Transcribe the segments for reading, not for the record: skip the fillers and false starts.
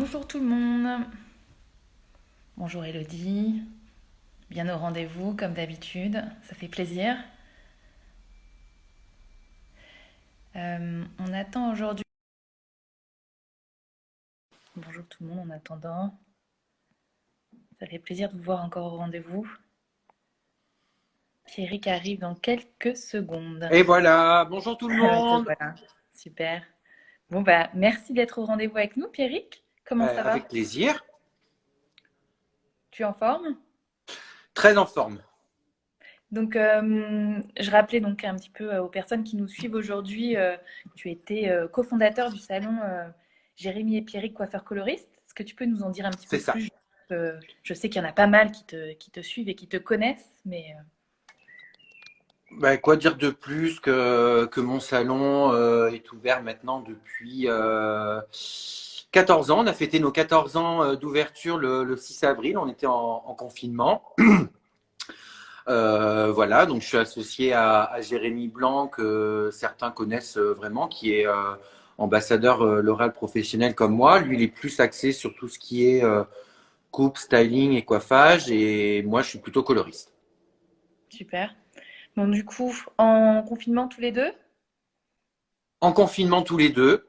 Bonjour tout le monde. Bonjour Elodie. Bien au rendez-vous comme d'habitude. Ça fait plaisir. On attend aujourd'hui. Bonjour tout le monde en attendant. Ça fait plaisir de vous voir encore au rendez-vous. Pierrick arrive dans quelques secondes. Et voilà, bonjour tout le Te monde. voilà. Super. Bon bah merci d'être au rendez-vous avec nous, Pierrick. Comment ça va? Avec plaisir, Tu es en forme? très en forme. Donc, je rappelais donc un petit peu aux personnes qui nous suivent aujourd'hui, tu étais cofondateur du salon Jérémy et Pierrick, coiffeur coloriste. Est-ce que tu peux nous en dire un petit C'est peu ça. plus? Je sais qu'il y en a pas mal qui te suivent et qui te connaissent, mais Quoi dire de plus que mon salon est ouvert maintenant depuis 14 ans. On a fêté nos 14 ans d'ouverture le 6 avril. On était en confinement. Voilà, donc je suis associé à Jérémy Blanc, que certains connaissent vraiment, qui est ambassadeur L'Oréal professionnel comme moi. Lui, il est plus axé sur tout ce qui est coupe, styling et coiffage. Et moi, je suis plutôt coloriste. super. Bon, du coup, en confinement tous les deux, En confinement tous les deux,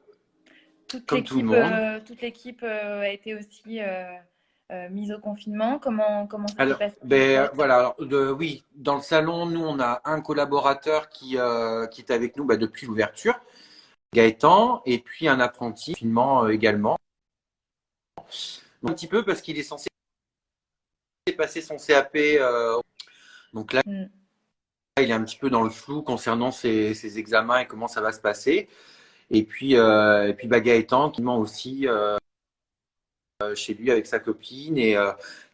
comme tout le monde. toute l'équipe a été aussi mise au confinement. Comment ça s'est Alors, passé les fêtes? voilà, oui, dans le salon, nous, on a un collaborateur qui est avec nous depuis l'ouverture, Gaëtan, et puis un apprenti, confinement également. Un petit peu parce qu'il est censé passer son CAP. Donc là, Mm. il est un petit peu dans le flou concernant ses examens et comment ça va se passer. Et puis Gaëtan, qui ment aussi chez lui avec sa copine et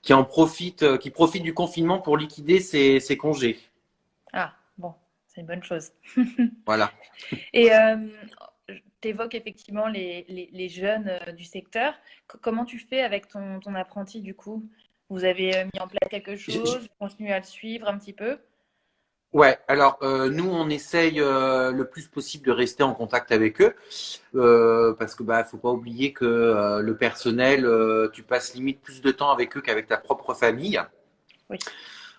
qui profite du confinement pour liquider ses congés. Ah, bon, c'est une bonne chose. Voilà. Et tu évoques effectivement les jeunes du secteur. Comment tu fais avec ton apprenti du coup? Vous avez mis en place quelque chose, continuez à le suivre un petit peu? Ouais, alors nous on essaye le plus possible de rester en contact avec eux parce que faut pas oublier que le personnel, tu passes limite plus de temps avec eux qu'avec ta propre famille. Oui.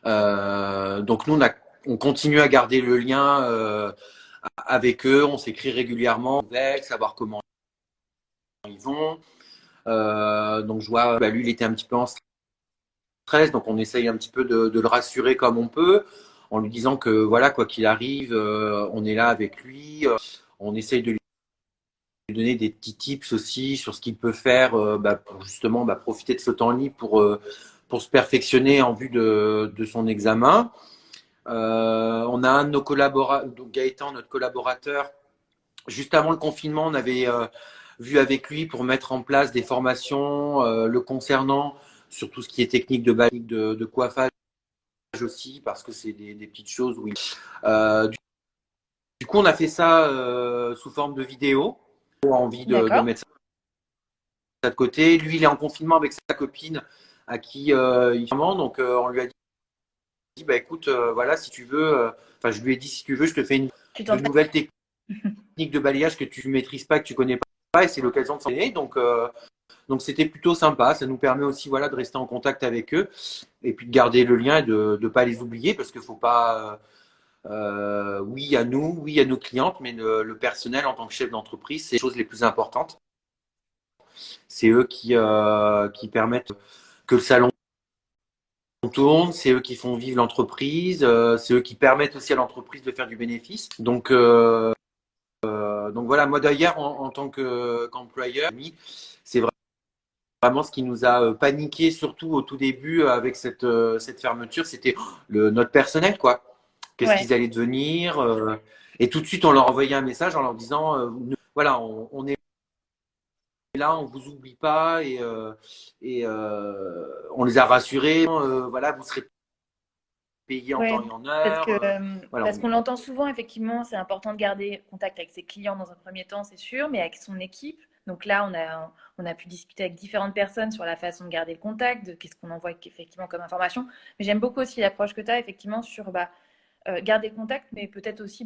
Donc nous on continue à garder le lien avec eux, on s'écrit régulièrement avec, savoir comment ils vont. Donc je vois, lui il était un petit peu en stress, donc on essaye un petit peu de le rassurer comme on peut, en lui disant que voilà, quoi qu'il arrive, on est là avec lui. On essaye de lui donner des petits tips aussi sur ce qu'il peut faire pour justement profiter de ce temps libre pour se perfectionner en vue de son examen. On a un de nos collaborateurs, donc Gaëtan, notre collaborateur, juste avant le confinement, on avait vu avec lui pour mettre en place des formations le concernant sur tout ce qui est technique de coiffage aussi, parce que c'est des petites choses. Oui. Du coup, on a fait ça sous forme de vidéo. On a envie de D'accord. mettre ça de côté. Lui, il est en confinement avec sa copine à qui il ment. Donc, on lui a dit, écoute, voilà, si tu veux, je lui ai dit, si tu veux, je te fais Tu de t'entraînes? nouvelles techniques de balayage que tu ne maîtrises pas, que tu ne connais pas, et c'est l'occasion de s'entraîner. Donc c'était plutôt sympa. Ça nous permet aussi voilà, de rester en contact avec eux et puis de garder le lien et de ne pas les oublier parce qu'il ne faut pas. Oui à nous, oui à nos clientes, mais le personnel en tant que chef d'entreprise, c'est les choses les plus importantes. C'est eux qui permettent que le salon tourne, c'est eux qui font vivre l'entreprise, c'est eux qui permettent aussi à l'entreprise de faire du bénéfice. Donc voilà, moi d'ailleurs, en tant qu'employeur, c'est vraiment ce qui nous a paniqué, surtout au tout début avec cette fermeture, c'était notre personnel, quoi. Qu'est-ce Ouais. qu'ils allaient devenir et tout de suite, on leur envoyait un message en leur disant, voilà, on est là, on vous oublie pas et on les a rassurés. Voilà, vous serez payés en temps Ouais, et en parce heure. que Voilà. parce qu'on l'entend souvent, effectivement, c'est important de garder contact avec ses clients dans un premier temps, c'est sûr, mais avec son équipe. Donc là, on a pu discuter avec différentes personnes sur la façon de garder le contact, de qu'est-ce qu'on envoie effectivement comme information. Mais j'aime beaucoup aussi l'approche que tu as, effectivement, sur garder contact, mais peut-être aussi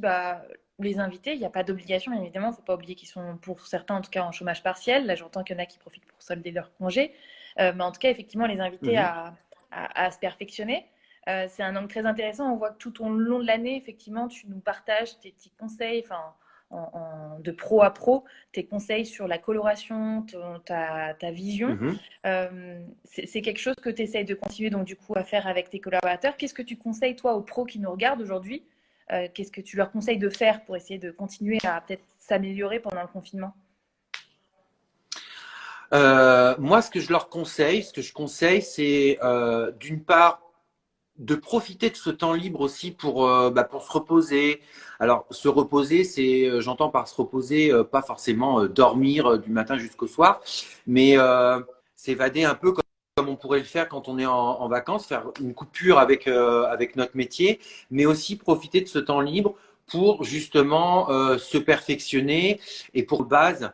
les inviter. Il n'y a pas d'obligation, bien évidemment. Il ne faut pas oublier qu'ils sont, pour certains, en tout cas, en chômage partiel. Là, j'entends qu'il y en a qui profitent pour solder leur congé. Mais en tout cas, effectivement, les inviter à se perfectionner. C'est un angle très intéressant. On voit que tout au long de l'année, effectivement, tu nous partages tes petits conseils, de pro à pro, tes conseils sur la coloration, ta vision. C'est quelque chose que tu essayes de continuer donc, du coup, à faire avec tes collaborateurs. Qu'est-ce que tu conseilles, toi, aux pros qui nous regardent aujourd'hui? Qu'est-ce que tu leur conseilles de faire pour essayer de continuer à peut-être s'améliorer pendant le confinement? Moi, ce que je leur conseille, c'est d'une part de profiter de ce temps libre aussi pour se reposer. Alors, se reposer, j'entends par se reposer, pas forcément dormir du matin jusqu'au soir, mais s'évader un peu comme on pourrait le faire quand on est en vacances, faire une coupure avec notre métier, mais aussi profiter de ce temps libre pour justement se perfectionner et pour base.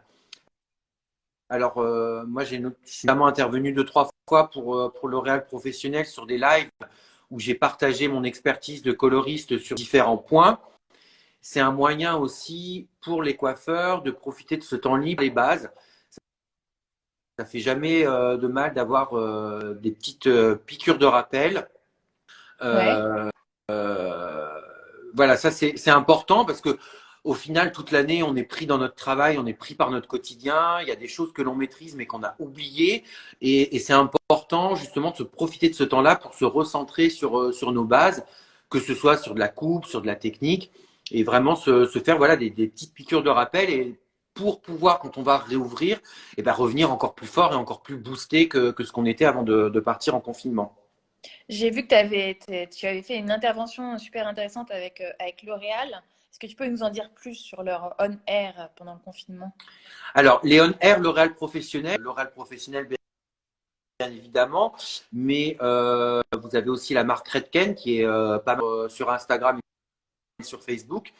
Alors, moi, je suis vraiment intervenu 2-3 fois pour L'Oréal Professionnel sur des lives où j'ai partagé mon expertise de coloriste sur différents points. C'est un moyen aussi pour les coiffeurs de profiter de ce temps libre, les bases. Ça fait jamais de mal d'avoir des petites piqûres de rappel. Ouais. Voilà, ça c'est important parce que au final, toute l'année, on est pris dans notre travail, on est pris par notre quotidien. Il y a des choses que l'on maîtrise mais qu'on a oubliées. Et c'est important justement de se profiter de ce temps-là pour se recentrer sur nos bases, que ce soit sur de la coupe, sur de la technique, et vraiment se faire voilà, des petites piqûres de rappel. Et pour pouvoir, quand on va réouvrir, revenir encore plus fort et encore plus boosté que ce qu'on était avant de partir en confinement. J'ai vu que tu avais fait une intervention super intéressante avec L'Oréal. Est-ce que tu peux nous en dire plus sur leur on-air pendant le confinement? Alors, Léon R, L'Oréal professionnel, bien évidemment, mais vous avez aussi la marque Redken qui est pas mal sur Instagram et sur Facebook.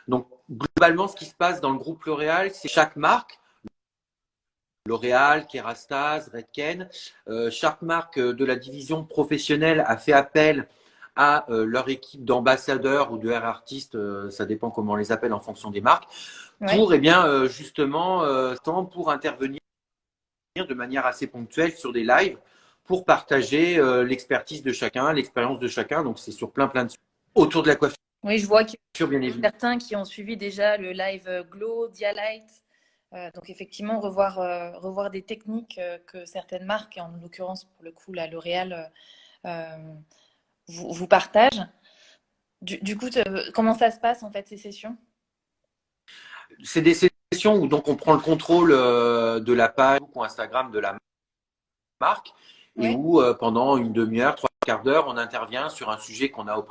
Donc, globalement, ce qui se passe dans le groupe L'Oréal, c'est chaque marque, L'Oréal, Kérastase, Redken, chaque marque de la division professionnelle a fait appel à leur équipe d'ambassadeurs ou de hair artistes, ça dépend comment on les appelle en fonction des marques, pour justement pour intervenir de manière assez ponctuelle sur des lives pour partager l'expertise de chacun, l'expérience de chacun. Donc c'est sur plein de sujets autour de la coiffure. Oui, je vois qu'il y Bien a évidemment. certains qui ont suivi déjà le live Glow, Dialight. Donc effectivement, revoir des techniques que certaines marques, et en l'occurrence pour le coup la L'Oréal, vous partagent. Du coup, comment ça se passe en fait ces sessions? C'est des sessions où donc on prend le contrôle de la page ou Instagram de la marque et Oui. où pendant une demi-heure, 3/4 d'heure, on intervient sur un sujet qu'on a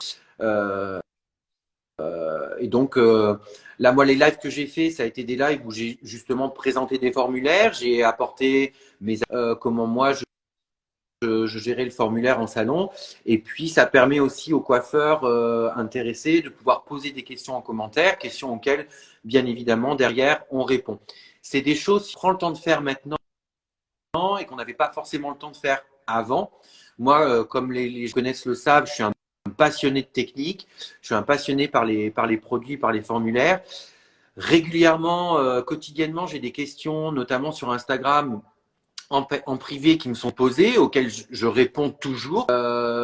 et donc là, moi, les lives que j'ai fait, ça a été des lives où j'ai justement présenté des formulaires, j'ai apporté comment moi je gérais le formulaire en salon. Et puis, ça permet aussi aux coiffeurs intéressés de pouvoir poser des questions en commentaire, questions auxquelles, bien évidemment, derrière, on répond. C'est des choses qu'on prend le temps de faire maintenant et qu'on n'avait pas forcément le temps de faire avant. Moi, comme les connaissent le savent, je suis un passionné de technique, je suis un passionné par les produits, par les formulaires. Régulièrement, quotidiennement, j'ai des questions, notamment sur Instagram, en privé qui me sont posées, auxquelles je réponds toujours.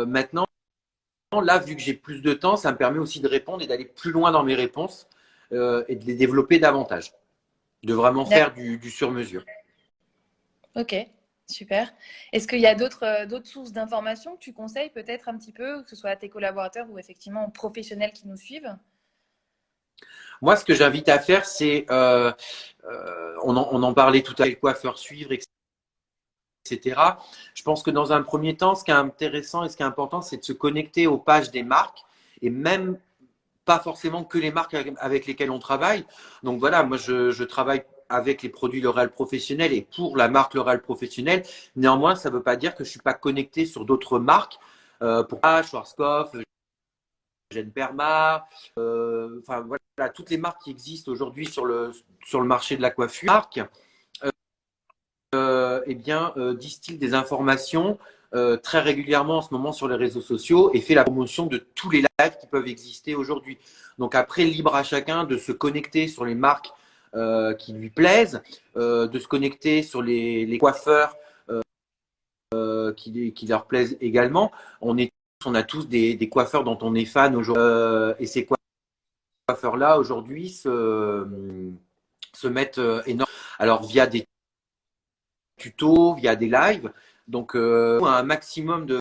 Maintenant, là, vu que j'ai plus de temps, ça me permet aussi de répondre et d'aller plus loin dans mes réponses et de les développer davantage, de vraiment faire du sur-mesure. Ok, super. Est-ce qu'il y a d'autres sources d'informations que tu conseilles peut-être un petit peu, que ce soit à tes collaborateurs ou effectivement aux professionnels qui nous suivent? Moi, ce que j'invite à faire, c'est, on en parlait tout à l'heure, le coiffeur suivre, etc. Je pense que dans un premier temps, ce qui est intéressant et ce qui est important, c'est de se connecter aux pages des marques et même pas forcément que les marques avec lesquelles on travaille. Donc voilà, moi je travaille avec les produits L'Oréal Professionnel et pour la marque L'Oréal Professionnel. Néanmoins, ça ne veut pas dire que je ne suis pas connecté sur d'autres marques, pour Schwarzkopf, Gene Perma, enfin voilà, toutes les marques qui existent aujourd'hui sur le marché de la coiffure. Marques, distillent des informations très régulièrement en ce moment sur les réseaux sociaux et fait la promotion de tous les lives qui peuvent exister aujourd'hui. Donc après, libre à chacun de se connecter sur les marques qui lui plaisent, de se connecter sur les coiffeurs qui leur plaisent également. On a tous des coiffeurs dont on est fan aujourd'hui. Et ces coiffeurs-là, aujourd'hui, se mettent énormément. Alors, via des tutos, via des lives. Donc, un maximum de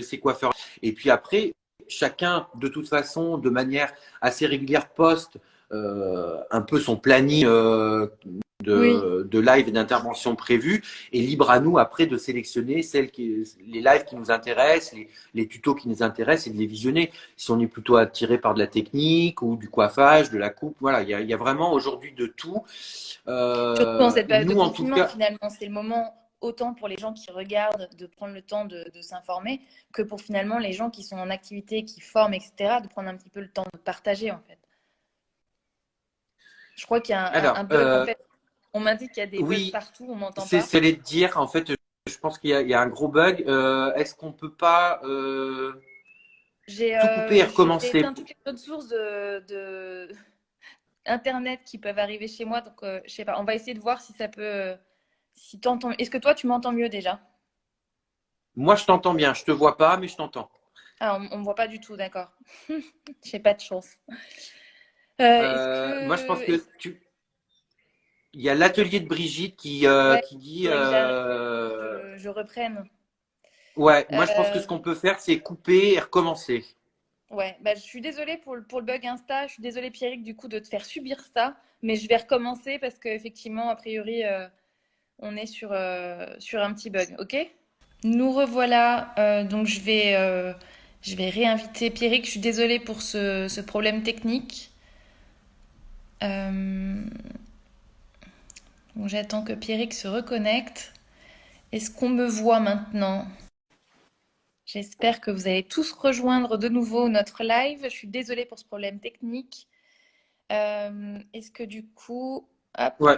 ces coiffeurs. Et puis après, chacun, de toute façon, de manière assez régulière, poste un peu son planning de live et d'intervention prévus, et libre à nous après de sélectionner les lives qui nous intéressent, les tutos qui nous intéressent et de les visionner. Si on est plutôt attiré par de la technique ou du coiffage, de la coupe, voilà, il y a vraiment aujourd'hui de tout. Surtout dans cette période de Nous, en tout confinement, cas, finalement, c'est le moment autant pour les gens qui regardent de prendre le temps de s'informer que pour finalement les gens qui sont en activité, qui forment, etc., de prendre un petit peu le temps de partager en fait. Je crois qu'il y a un bug en fait. On m'indique qu'il y a des bugs oui, partout, on m'entend c'est pas. ce que j'allais te dire. En fait, je pense qu'il y a un gros bug. Est-ce qu'on peut pas tout couper et J'ai recommencer? éteint toutes les autres sources de Internet qui peuvent arriver chez moi. Donc, je sais pas, on va essayer de voir si ça peut. Si t'entends. Est-ce que toi, tu m'entends mieux déjà? Moi, je t'entends bien. Je te vois pas, mais je t'entends. Ah, on me voit pas du tout, d'accord. J'ai pas de chance. Moi, je pense que Est-ce- il y a l'atelier de Brigitte ouais, qui il dit faudrait que je reprenne. ouais, moi je pense que Euh, ce qu'on peut faire, c'est couper et recommencer. ouais, bah, je suis désolée pour le bug Insta. Je suis désolée, Pierrick, du coup, de te faire subir ça. Mais je vais recommencer parce qu'effectivement, a priori, on est sur un petit bug. OK? Nous revoilà. Donc, je vais réinviter Pierrick. Je suis désolée pour ce problème technique. Euh, bon, j'attends que Pierrick se reconnecte. Est-ce qu'on me voit maintenant? J'espère que vous allez tous rejoindre de nouveau notre live. Je suis désolée pour ce problème technique. Est-ce que du coup, hop, Ouais,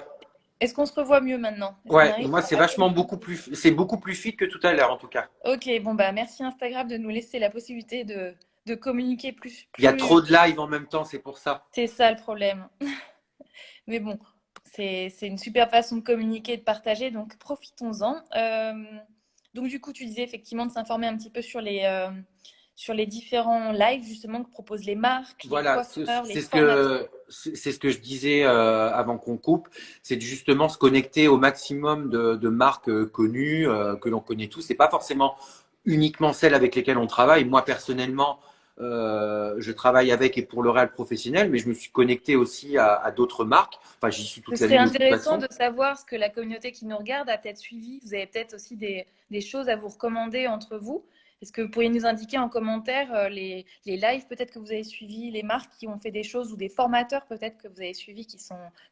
est-ce qu'on se revoit mieux maintenant? Est-ce qu'on ouais, arrive moi c'est à vachement communiquer? c'est beaucoup plus fit que tout à l'heure en tout cas. Ok, bon bah merci Instagram de nous laisser la possibilité de communiquer Il y a plus. trop de live en même temps, c'est pour ça. C'est ça le problème. Mais bon, c'est une super façon de communiquer et de partager, donc profitons-en. Donc du coup, tu disais effectivement de s'informer un petit peu sur les différents lives justement que proposent les marques, les Voilà, coiffeurs, les formateurs. c'est ce que je disais avant qu'on coupe, c'est de justement se connecter au maximum de marques connues que l'on connaît tous. C'est pas forcément uniquement celles avec lesquelles on travaille. Moi personnellement, je travaille avec et pour le réel professionnel, mais je me suis connecté aussi à d'autres marques. Enfin, j'y suis Ce toute serait l'année de toute intéressant façon. de savoir ce que la communauté qui nous regarde a peut-être suivi. Vous avez peut-être aussi des choses à vous recommander entre vous. Est-ce que vous pourriez nous indiquer en commentaire les lives peut-être que vous avez suivis, les marques qui ont fait des choses ou des formateurs peut-être que vous avez suivis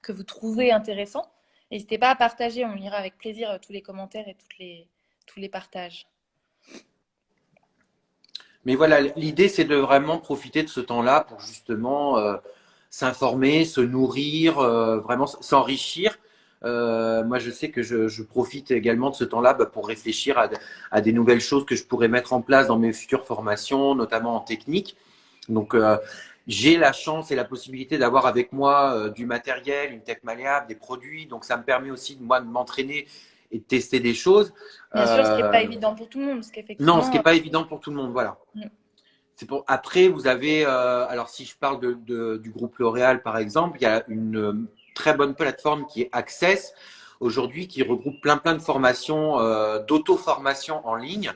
que vous trouvez intéressants? N'hésitez pas à partager, on lira avec plaisir tous les commentaires et tous les partages. Mais voilà, l'idée, c'est de vraiment profiter de ce temps-là pour justement s'informer, se nourrir, vraiment s'enrichir. Moi, je sais que je profite également de ce temps-là pour réfléchir à des nouvelles choses que je pourrais mettre en place dans mes futures formations, notamment en technique. Donc, j'ai la chance et la possibilité d'avoir avec moi du matériel, une tech malléable, des produits. Donc, ça me permet aussi, moi, de m'entraîner et de tester des choses. Bien sûr, ce qui n'est pas Euh, évident pour tout le monde, parce non, ce qui qu'effectivement, n'est pas évident pour tout le monde, voilà. C'est pour après vous avez alors si je parle du groupe L'Oréal par exemple, il y a une très bonne plateforme qui est Access aujourd'hui qui regroupe plein de formations d'auto-formation en ligne.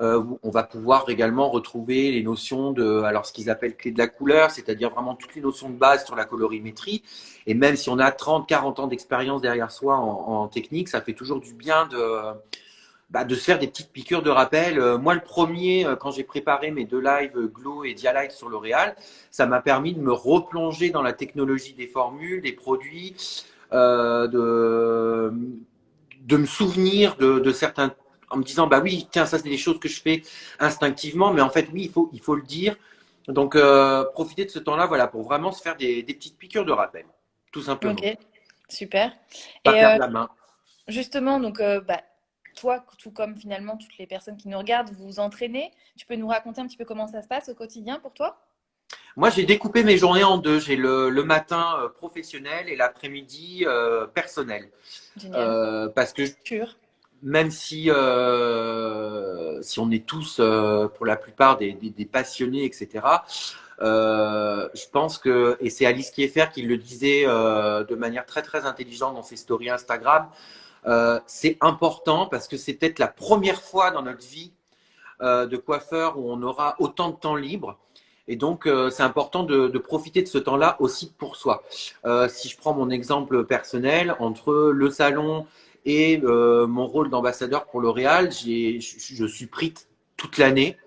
Où on va pouvoir également retrouver les notions de alors ce qu'ils appellent clé de la couleur, c'est-à-dire vraiment toutes les notions de base sur la colorimétrie. Et même si on a 30-40 ans d'expérience derrière soi en technique, ça fait toujours du bien de se faire des petites piqûres de rappel. Moi, le premier, quand j'ai préparé mes deux lives Glow et Dialight sur L'Oréal, ça m'a permis de me replonger dans la technologie des formules, des produits, euh, de, de me souvenir de certains, en me disant, bah oui, tiens, ça c'est des choses que je fais instinctivement, mais en fait, oui, il faut le dire. Donc, profiter de ce temps-là, voilà, pour vraiment se faire des petites piqûres de rappel, tout simplement. ok, super. Pas Et perdre la main. justement, donc, bah, toi, tout comme finalement toutes les personnes qui nous regardent, vous vous entraînez. Tu peux nous raconter un petit peu comment ça se passe au quotidien pour toi? Moi, j'ai découpé mes journées en deux. J'ai le matin professionnel et l'après-midi personnel. Génial. Parce que Sûr. même si on est tous, pour la plupart, des passionnés, etc., je pense que, et c'est Alice Kieffer qui le disait de manière très très intelligente dans ses stories Instagram, c'est important parce que c'est peut-être la première fois dans notre vie de coiffeur où on aura autant de temps libre. Et donc, c'est important de profiter de ce temps-là aussi pour soi. Si je prends mon exemple personnel, entre le salon et mon rôle d'ambassadeur pour L'Oréal, je suis pris toute l'année.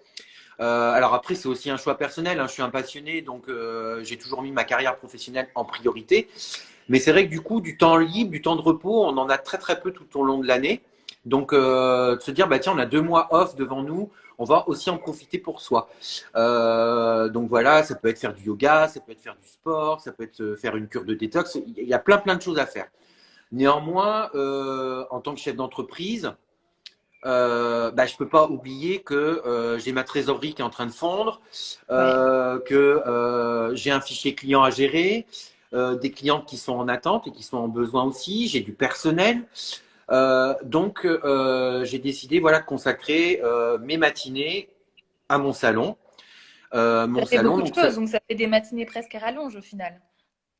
Alors après, c'est aussi un choix personnel. Hein. Je suis un passionné, donc j'ai toujours mis ma carrière professionnelle en priorité. Mais c'est vrai que du coup, du temps libre, du temps de repos, on en a très très peu tout au long de l'année. Donc, de se dire, bah tiens, on a 2 mois off devant nous, on va aussi en profiter pour soi. Donc voilà, ça peut être faire du yoga, ça peut être faire du sport, ça peut être faire une cure de détox. Il y a plein plein de choses à faire. Néanmoins, en tant que chef d'entreprise, je peux pas oublier que j'ai ma trésorerie qui est en train de fondre, Ouais. que j'ai un fichier client à gérer, des clientes qui sont en attente et qui sont en besoin aussi, j'ai du personnel. Donc, j'ai décidé voilà, de consacrer mes matinées à mon salon. Mon Ça fait salon, beaucoup de donc choses, donc ça fait des matinées presque à rallonge au final.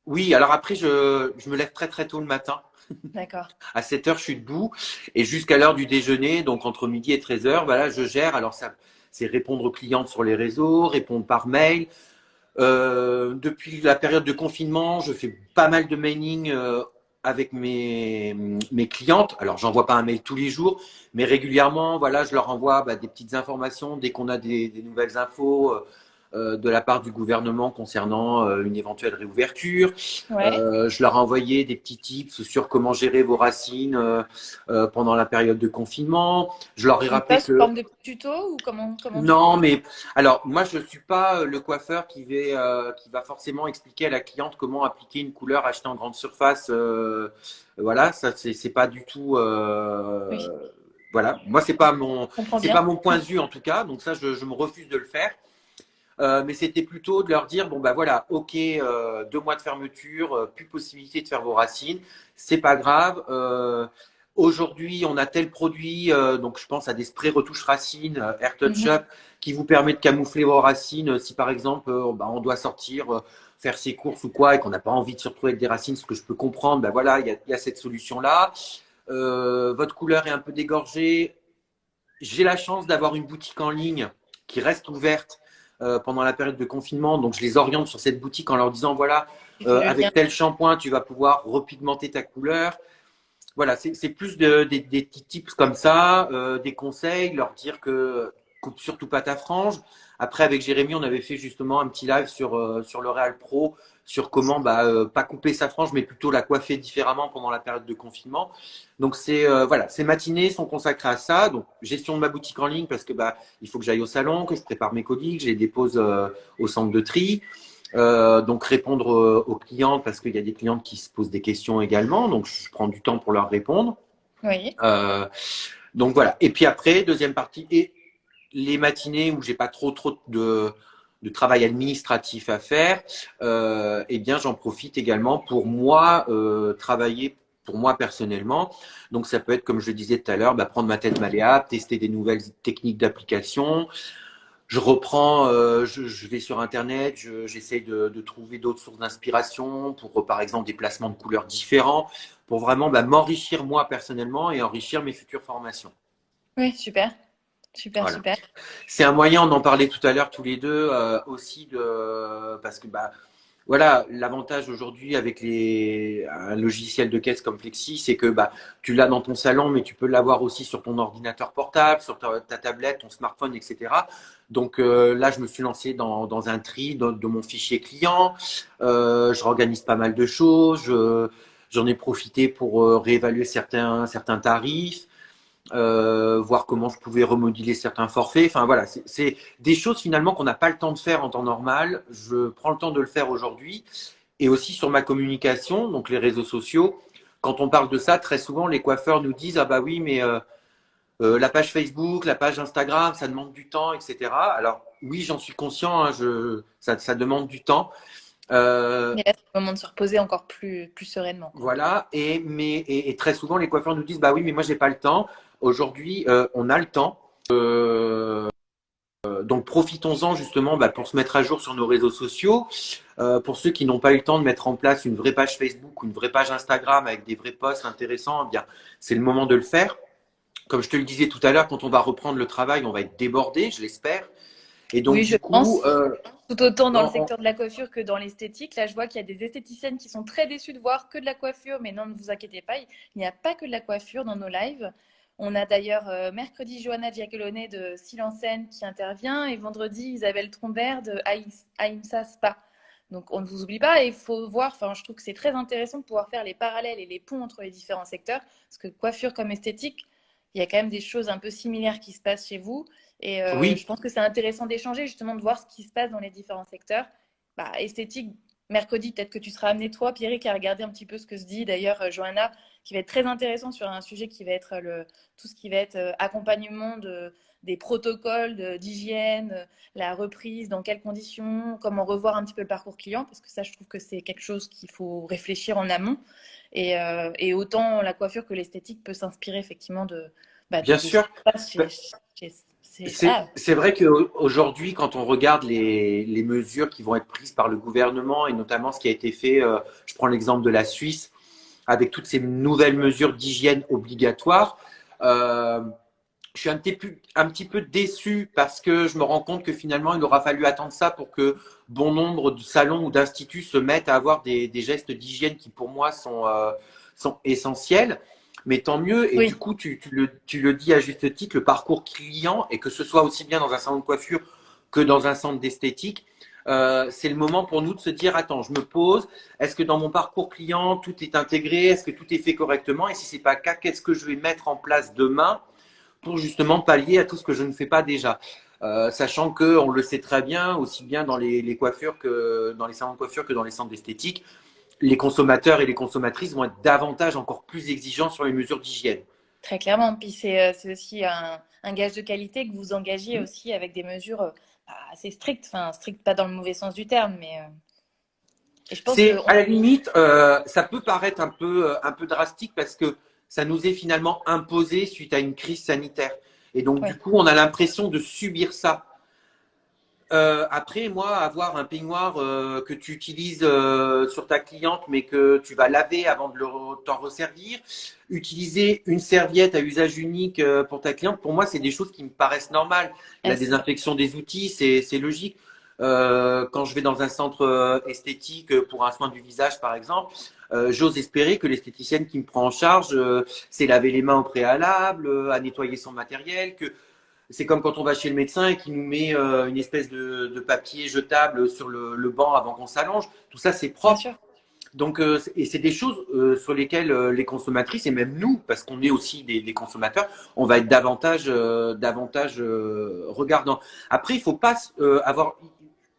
oui, alors après, je me lève très très tôt le matin. D'accord. À 7 heures, je suis debout et jusqu'à l'heure du déjeuner, donc entre midi et 13 heures, voilà, je gère. Alors, ça, c'est répondre aux clientes sur les réseaux, répondre par mail. Depuis la période de confinement, je fais pas mal de mailing avec mes clientes. Alors, j'envoie pas un mail tous les jours, mais régulièrement, voilà, je leur envoie des petites informations dès qu'on a des nouvelles infos de la part du gouvernement concernant une éventuelle réouverture. Ouais. Je leur ai envoyé des petits tips sur comment gérer vos racines pendant la période de confinement. Je leur ai Tu rappelé passes sous que forme de tuto ou comment tu non, fais? mais alors moi je suis pas le coiffeur qui va forcément expliquer à la cliente comment appliquer une couleur achetée en grande surface. Voilà, ça c'est pas du tout. Oui, Voilà, moi je comprends c'est pas bien. mon point de vue en tout cas. Donc ça je me refuse de le faire. Mais c'était plutôt de leur dire bon bah voilà, ok, 2 mois de fermeture, plus possibilité de faire vos racines, c'est pas grave. Aujourd'hui, on a tel produit, donc je pense à des sprays retouches racines, Air Touch Mhm. Up, qui vous permet de camoufler vos racines. Si par exemple, on doit sortir, faire ses courses ou quoi, et qu'on n'a pas envie de se retrouver avec des racines, ce que je peux comprendre, bah voilà, il y a cette solution-là. Votre couleur est un peu dégorgée. J'ai la chance d'avoir une boutique en ligne qui reste ouverte pendant la période de confinement. Donc, je les oriente sur cette boutique en leur disant, voilà, Tu fais le lien. avec tel shampoing, tu vas pouvoir repigmenter ta couleur. Voilà, c'est plus des petits tips comme ça, des conseils, leur dire que coupe surtout pas ta frange. Après, avec Jérémy, on avait fait justement un petit live sur L'Oréal Pro, sur comment pas couper sa frange, mais plutôt la coiffer différemment pendant la période de confinement. Donc, voilà, ces matinées sont consacrées à ça. Donc, gestion de ma boutique en ligne parce que il faut que j'aille au salon, que je prépare mes colis, que je les dépose au centre de tri. Donc répondre aux clients parce qu'il y a des clientes qui se posent des questions également, donc je prends du temps pour leur répondre. Oui. Euh, donc voilà. Et puis après, deuxième partie, et les matinées où j'ai pas trop de travail administratif à faire, eh bien j'en profite également pour moi travailler pour moi personnellement. Donc ça peut être, comme je le disais tout à l'heure, prendre ma tête malléable, tester des nouvelles techniques d'application, je reprends, je vais sur Internet, j'essaye de trouver d'autres sources d'inspiration pour, par exemple, des placements de couleurs différents, pour vraiment m'enrichir moi personnellement et enrichir mes futures formations. Oui, super. Super, Voilà. super. C'est un moyen, on en parlait tout à l'heure tous les deux, aussi parce que voilà, l'avantage aujourd'hui avec un logiciel de caisse comme Flexi, c'est que tu l'as dans ton salon, mais tu peux l'avoir aussi sur ton ordinateur portable, sur ta tablette, ton smartphone, etc. Donc là, je me suis lancé dans un tri de mon fichier client. Je réorganise pas mal de choses. J'en ai profité pour réévaluer certains tarifs, voir comment je pouvais remoduler certains forfaits. Enfin voilà, c'est des choses finalement qu'on n'a pas le temps de faire en temps normal. Je prends le temps de le faire aujourd'hui. Et aussi sur ma communication, donc les réseaux sociaux. Quand on parle de ça, très souvent, les coiffeurs nous disent, ah bah oui, mais La page Facebook, la page Instagram, ça demande du temps, etc. Alors oui, j'en suis conscient, hein, ça demande du temps. Et là, c'est le moment de se reposer encore plus sereinement, quoi. Voilà, et très souvent les coiffeurs nous disent bah oui, mais moi j'ai pas le temps. Aujourd'hui, on a le temps. Donc profitons-en justement pour se mettre à jour sur nos réseaux sociaux. Pour ceux qui n'ont pas eu le temps de mettre en place une vraie page Facebook ou une vraie page Instagram avec des vrais posts intéressants, eh bien c'est le moment de le faire. Comme je te le disais tout à l'heure, quand on va reprendre le travail, on va être débordé, je l'espère. Et donc Oui, je du coup, pense. Tout autant dans le on- secteur de la coiffure que dans l'esthétique. Là, je vois qu'il y a des esthéticiennes qui sont très déçues de voir que de la coiffure, mais non, ne vous inquiétez pas, il n'y a pas que de la coiffure dans nos lives. On a d'ailleurs mercredi Johanna Giacolone de Silence Scène qui intervient et vendredi Isabelle Trombert de Aïmsa Spa. Donc on ne vous oublie pas et il faut voir, enfin je trouve que c'est très intéressant de pouvoir faire les parallèles et les ponts entre les différents secteurs parce que coiffure comme esthétique, il y a quand même des choses un peu similaires qui se passent chez vous. Et je oui, pense que c'est intéressant d'échanger, justement, de voir ce qui se passe dans les différents secteurs. Bah, esthétique, mercredi, peut-être que tu seras amené, toi, Pierrick, à regarder un petit peu ce que se dit d'ailleurs Johanna, qui va être très intéressant sur un sujet qui va être tout ce qui va être accompagnement des protocoles d'hygiène, la reprise, dans quelles conditions, comment revoir un petit peu le parcours client, parce que ça, je trouve que c'est quelque chose qu'il faut réfléchir en amont. Et autant la coiffure que l'esthétique peut s'inspirer effectivement bien de ce qui sûr. se passe C'est vrai qu'aujourd'hui, quand on regarde les mesures qui vont être prises par le gouvernement et notamment ce qui a été fait, je prends l'exemple de la Suisse, avec toutes ces nouvelles mesures d'hygiène obligatoires, euh, je suis un petit peu déçu parce que je me rends compte que finalement, il aura fallu attendre ça pour que bon nombre de salons ou d'instituts se mettent à avoir des gestes d'hygiène qui, pour moi, sont essentiels. Mais tant mieux. Et du Oui, coup, tu le dis à juste titre, le parcours client, et que ce soit aussi bien dans un salon de coiffure que dans un centre d'esthétique, c'est le moment pour nous de se dire, attends, je me pose, est-ce que dans mon parcours client, tout est intégré, est-ce que tout est fait correctement? Et si ce n'est pas le cas, qu'est-ce que je vais mettre en place demain pour justement pallier à tout ce que je ne fais pas déjà. Sachant que on le sait très bien, aussi bien dans les coiffures que dans les salons de coiffure que dans les centres d'esthétique, les consommateurs et les consommatrices vont être davantage encore plus exigeants sur les mesures d'hygiène. très clairement. Puis c'est aussi un gage de qualité que vous engagez aussi avec des mesures assez strictes, enfin strictes pas dans le mauvais sens du terme, mais et je pense que C'est à la limite, ça peut paraître un peu drastique parce que ça nous est finalement imposé suite à une crise sanitaire. Et donc, du ouais, coup, on a l'impression de subir ça. Après, moi, avoir un peignoir que tu utilises sur ta cliente, mais que tu vas laver avant de t'en resservir, utiliser une serviette à usage unique pour ta cliente, pour moi, c'est des choses qui me paraissent normales. La désinfection des outils, c'est logique. Quand je vais dans un centre esthétique pour un soin du visage, par exemple, j'ose espérer que l'esthéticienne qui me prend en charge sait laver les mains au préalable, à nettoyer son matériel, que c'est comme quand on va chez le médecin et qu'il nous met une espèce de papier jetable sur le banc avant qu'on s'allonge. Tout ça, c'est bien propre. sûr. Donc, et c'est des choses sur lesquelles les consommatrices et même nous, parce qu'on est aussi des consommateurs, on va être davantage regardant. Après, il faut pas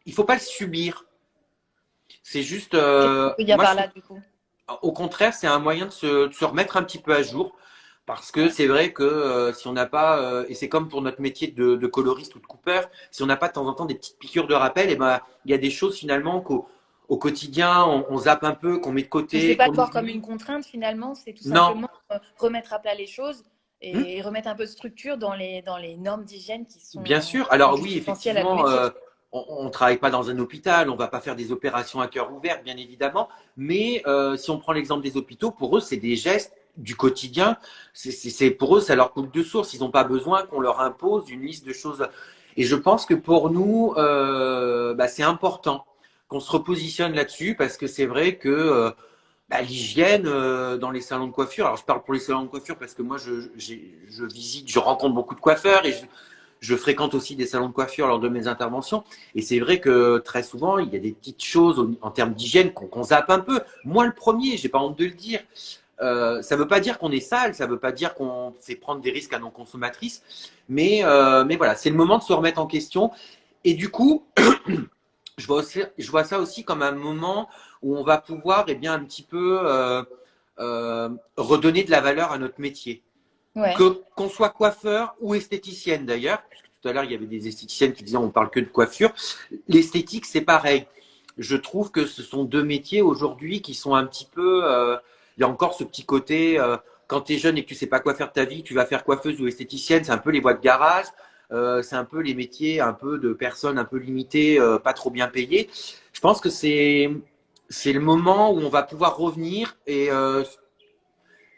le subir. C'est juste, Qu'est-ce que tu veux dire moi, je par trouve là du coup? au contraire, c'est un moyen de se remettre un petit peu à jour. Parce que c'est vrai que si on n'a pas, et c'est comme pour notre métier de coloriste ou de coupeur, si on n'a pas de temps en temps des petites piqûres de rappel, et ben il y a des choses finalement au quotidien on zappe un peu, qu'on met de Mais c'est côté, pas qu'on encore comme oublie. une contrainte finalement, c'est tout Non, simplement remettre à plat les choses hmm, et remettre un peu de structure dans les normes d'hygiène bien qui sûr. sont Alors juste oui, essentielles à nos effectivement, métiers. on ne travaille pas dans un hôpital, on va pas faire des opérations à cœur ouvert, bien évidemment. Mais si on prend l'exemple des hôpitaux, pour eux, c'est des gestes du quotidien. Pour eux, ça leur coule de source. Ils n'ont pas besoin qu'on leur impose une liste de choses. Et je pense que pour nous, c'est important qu'on se repositionne là-dessus parce que c'est vrai que l'hygiène dans les salons de coiffure. Alors je parle pour les salons de coiffure parce que moi je visite, je rencontre beaucoup de coiffeurs et je fréquente aussi des salons de coiffure lors de mes interventions. Et c'est vrai que très souvent, il y a des petites choses en termes d'hygiène qu'on zappe un peu. Moi, le premier, j'ai pas honte de le dire. Ça ne veut pas dire qu'on est sale, ça ne veut pas dire qu'on fait prendre des risques à nos consommatrices, mais voilà, c'est le moment de se remettre en question. Et du coup, je vois ça aussi comme un moment où on va pouvoir un petit peu redonner de la valeur à notre métier. Ouais, qu'on soit coiffeur ou esthéticienne d'ailleurs, puisque tout à l'heure il y avait des esthéticiennes qui disaient on parle que de coiffure. L'esthétique, c'est pareil. Je trouve que ce sont deux métiers aujourd'hui qui sont un petit peu. Il y a encore ce petit côté. Quand tu es jeune et que tu sais pas quoi faire de ta vie, tu vas faire coiffeuse ou esthéticienne. C'est un peu les boîtes de garage. C'est un peu les métiers un peu de personnes un peu limitées, pas trop bien payées. Je pense que c'est le moment où on va pouvoir revenir et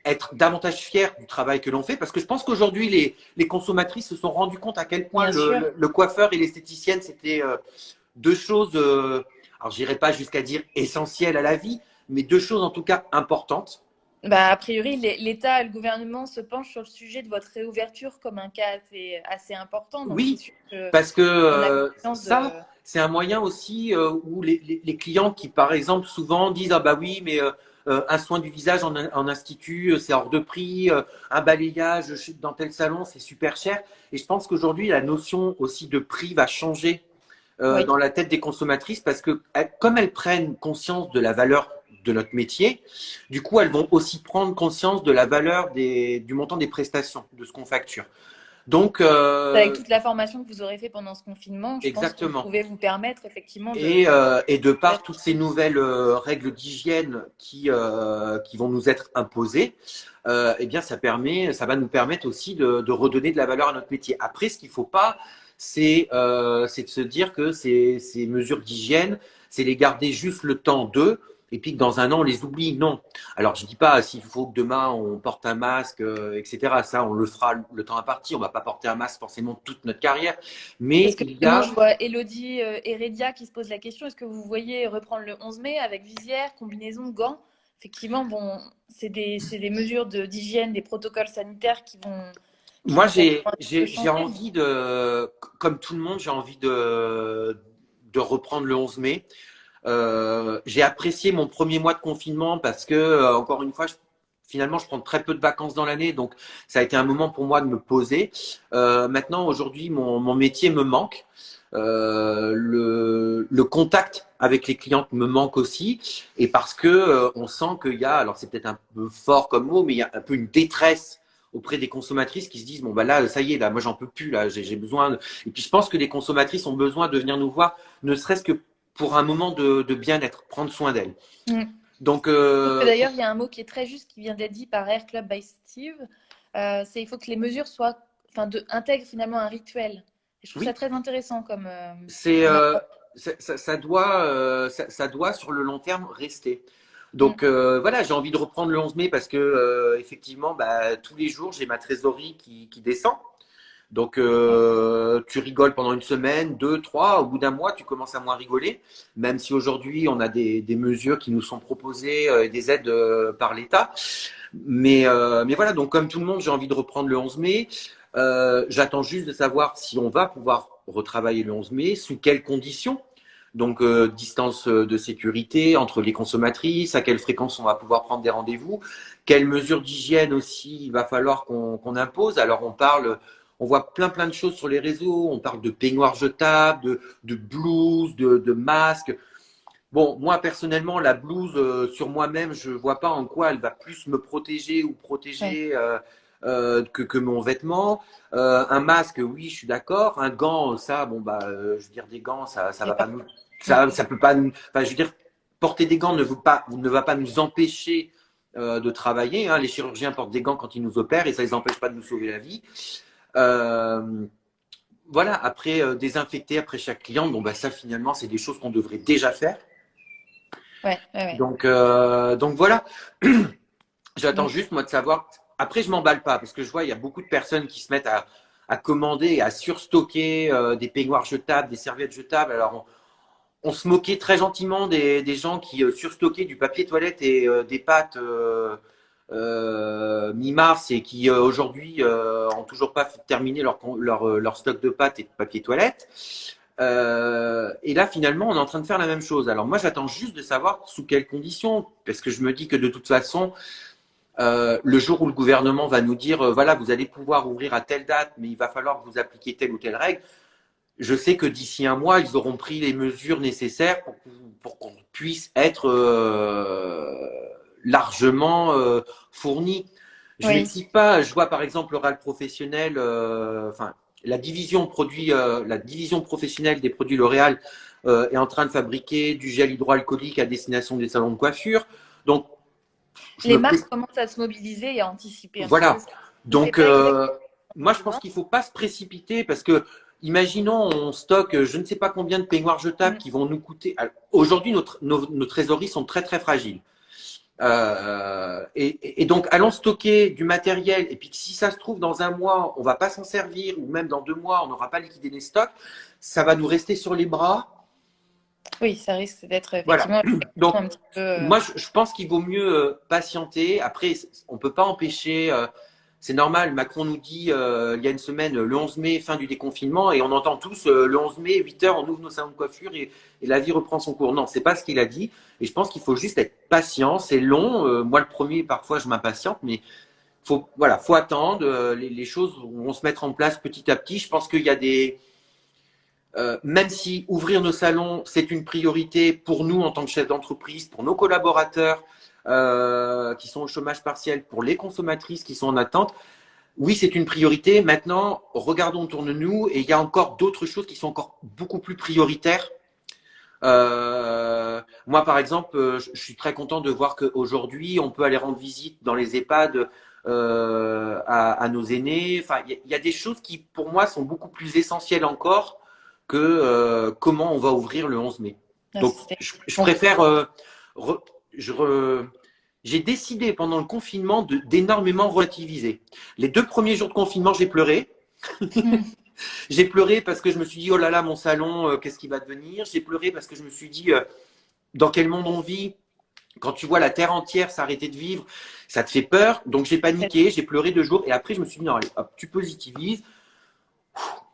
être davantage fier du travail que l'on fait, parce que je pense qu'aujourd'hui, les consommatrices se sont rendues compte à quel point bien sûr. le coiffeur et l'esthéticienne, c'était deux choses, alors j'irai pas jusqu'à dire essentielles à la vie, mais deux choses en tout cas importantes. Bah, a priori, l'État et le gouvernement se penchent sur le sujet de votre réouverture comme un cas assez important. Donc, c'est Oui, sûr qu'on parce que a conscience de… ça, c'est un moyen aussi où les clients qui, par exemple, souvent disent ah bah oui, mais un soin du visage en institut, c'est hors de prix, un balayage dans tel salon, c'est super cher. Et je pense qu'aujourd'hui, la notion aussi de prix va changer Oui, dans la tête des consommatrices parce que comme elles prennent conscience de la valeur de notre métier, du coup, elles vont aussi prendre conscience de la valeur du montant des prestations, de ce qu'on facture. Donc, avec toute la formation que vous aurez fait pendant ce confinement, je pense que vous exactement. pouvez vous permettre effectivement de… Et de par toutes ces nouvelles règles d'hygiène qui vont nous être imposées, eh bien, ça va nous permettre aussi de redonner de la valeur à notre métier. Après, ce qu'il ne faut pas, c'est de se dire que ces mesures d'hygiène, c'est les garder juste le temps d'eux, et puis que dans un an, on les oublie. Non. Alors, je ne dis pas s'il faut que demain, on porte un masque, etc. Ça, on le fera le temps imparti. On ne va pas porter un masque forcément toute notre carrière. Parce Mais que il y justement, a je vois Elodie Heredia qui se pose la question, est-ce que vous voyez reprendre le 11 mai avec visière, combinaison, gants? Effectivement, bon, c'est des mesures d'hygiène, des protocoles sanitaires Moi, qui vont un petit peu j'ai changer. envie comme tout le monde, j'ai envie de reprendre le 11 mai. J'ai apprécié mon premier mois de confinement parce que, encore une fois, finalement, je prends très peu de vacances dans l'année, donc ça a été un moment pour moi de me poser. Maintenant, aujourd'hui, mon métier me manque. Le contact avec les clientes me manque aussi, et parce que on sent qu'il y a, alors c'est peut-être un peu fort comme mot, mais il y a un peu une détresse auprès des consommatrices qui se disent bon bah là ça y est là moi j'en peux plus là j'ai besoin et puis je pense que les consommatrices ont besoin de venir nous voir ne serait-ce que pour un moment de bien-être, prendre soin d'elle. Mm. Donc, Je trouve que d'ailleurs, il y a un mot qui est très juste qui vient d'être dit par Air Club by Steve. C'est il faut que les mesures soient, enfin, intègrent finalement un rituel. Et je trouve ça oui, très intéressant c'est comme approche. ça doit sur le long terme rester. Mm. Donc voilà, j'ai envie de reprendre le 11 mai parce que effectivement, bah, tous les jours, j'ai ma trésorerie qui descend. Donc tu rigoles pendant une semaine, deux, trois, au bout d'un mois, tu commences à moins rigoler, même si aujourd'hui on a des mesures qui nous sont proposées, des aides par l'État. Mais voilà, donc comme tout le monde, j'ai envie de reprendre le 11 mai. J'attends juste de savoir si on va pouvoir retravailler le 11 mai, sous quelles conditions. Donc, distance de sécurité entre les consommatrices, à quelle fréquence on va pouvoir prendre des rendez-vous, quelles mesures d'hygiène aussi il va falloir qu'on impose. Alors, on voit plein de choses sur les réseaux, on parle de peignoirs jetables, de blouses, de masques. Bon, moi personnellement, la blouse sur moi-même, je vois pas en quoi elle va plus me protéger ou Ouais. protéger que mon vêtement. Un masque, oui, je suis d'accord. Un gant, ça, bon bah, je veux dire des gants, ça Et va pas pas- nous, Mm. ça peut pas nous. Enfin, je veux dire, porter des gants ne va pas nous empêcher de travailler. Hein. Les chirurgiens portent des gants quand ils nous opèrent et ça les empêche pas de nous sauver la vie. Euh, voilà. Après, désinfecter après chaque client, bon bah ça finalement, c'est des choses qu'on devrait déjà faire. Ouais, ouais, ouais. Donc voilà, j'attends Mm. juste moi de savoir. Après, je m'emballe pas parce que je vois il y a beaucoup de personnes qui se mettent à commander et à surstocker des peignoirs jetables, des serviettes jetables. Alors on se moquait très gentiment des gens qui surstockaient du papier toilette et des pâtes mi-mars et qui aujourd'hui ont toujours pas terminé leur stock de pâtes et de papier toilette. Et là, finalement, on est en train de faire la même chose. Alors moi, j'attends juste de savoir sous quelles conditions, parce que je me dis que de toute façon, le jour où le gouvernement va nous dire, voilà, vous allez pouvoir ouvrir à telle date, mais il va falloir que vous appliquiez telle ou telle règle, je sais que d'ici un mois, ils auront pris les mesures nécessaires pour qu'on puisse être largement fourni. Je Oui. m'excite pas. Je vois par exemple L'Oréal Professionnel, enfin la division professionnelle des produits L'Oréal est en train de fabriquer du gel hydroalcoolique à destination des salons de coiffure. Donc je Les me marques commencent à se mobiliser et à anticiper un petit peu voilà. ça. On ne sait Donc pas exactement moi je pense devant. qu'il faut pas se précipiter parce que imaginons on stocke je ne sais pas combien de peignoirs jetables Mm. qui vont nous coûter. Aujourd'hui nos trésoreries sont très très fragiles. Et donc, allons stocker du matériel. Et puis, si ça se trouve, dans un mois, on va pas s'en servir, ou même dans 2 mois, on n'aura pas liquidé les stocks, ça va nous rester sur les bras. Oui, ça risque d'être Voilà. effectivement Donc, un petit peu. moi, je pense qu'il vaut mieux patienter. Après, on peut pas empêcher. C'est normal. Macron nous dit il y a une semaine, le 11 mai, fin du déconfinement, et on entend tous le 11 mai, 8 heures, on ouvre nos salons de coiffure et la vie reprend son cours. Non, c'est pas ce qu'il a dit. Et je pense qu'il faut juste être patient. C'est long. Moi, le premier, parfois, je m'impatiente, mais faut attendre. Les choses vont se mettre en place petit à petit. Je pense qu'il y a des même si ouvrir nos salons, c'est une priorité pour nous en tant que chefs d'entreprise, pour nos collaborateurs qui sont au chômage partiel, pour les consommatrices qui sont en attente, oui, c'est une priorité. Maintenant, regardons autour de nous et il y a encore d'autres choses qui sont encore beaucoup plus prioritaires. Moi, par exemple, je suis très content de voir qu'aujourd'hui, on peut aller rendre visite dans les EHPAD à nos aînés. Enfin, il y a des choses qui, pour moi, sont beaucoup plus essentielles encore que comment on va ouvrir le 11 mai. Donc, je préfère. Re- je re- j'ai décidé pendant le confinement d'énormément relativiser. Les 2 premiers jours de confinement, j'ai pleuré. J'ai pleuré parce que je me suis dit, oh là là, mon salon, qu'est-ce qui va devenir? J'ai pleuré parce que je me suis dit, dans quel monde on vit? Quand tu vois la terre entière s'arrêter de vivre, ça te fait peur. Donc j'ai paniqué, j'ai pleuré 2 jours. Et après, je me suis dit, non, allez, hop, tu positivises.